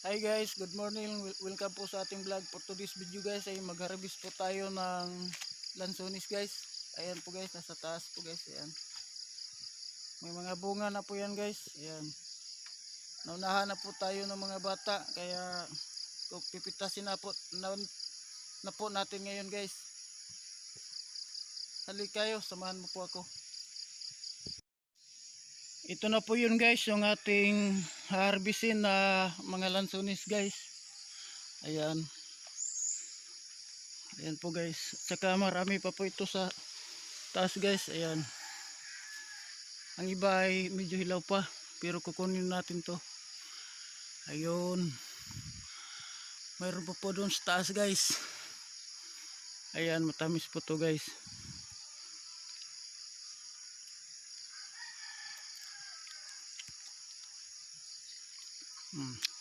Hi guys, good morning. Welcome po sa ating vlog. For today's video guys ay mag-harvest po tayo ng lansones guys. Ayan po guys, nasa taas po guys. Ayan. May mga bunga na po yan guys. Ayan. Naunahan na po tayo ng mga bata. Kaya pipitasin na po natin ngayon guys. Halika kayo, samahan mo po ako. Ito na po yun guys, yung ating harvestin na mga lansones guys. Ayan. Ayan po guys. Saka marami pa po ito sa taas guys. Ayan. Ang iba ay medyo hilaw pa. Pero kukunin natin to. Ayun. Mayroon pa po doon sa taas guys. Ayan, matamis po to guys.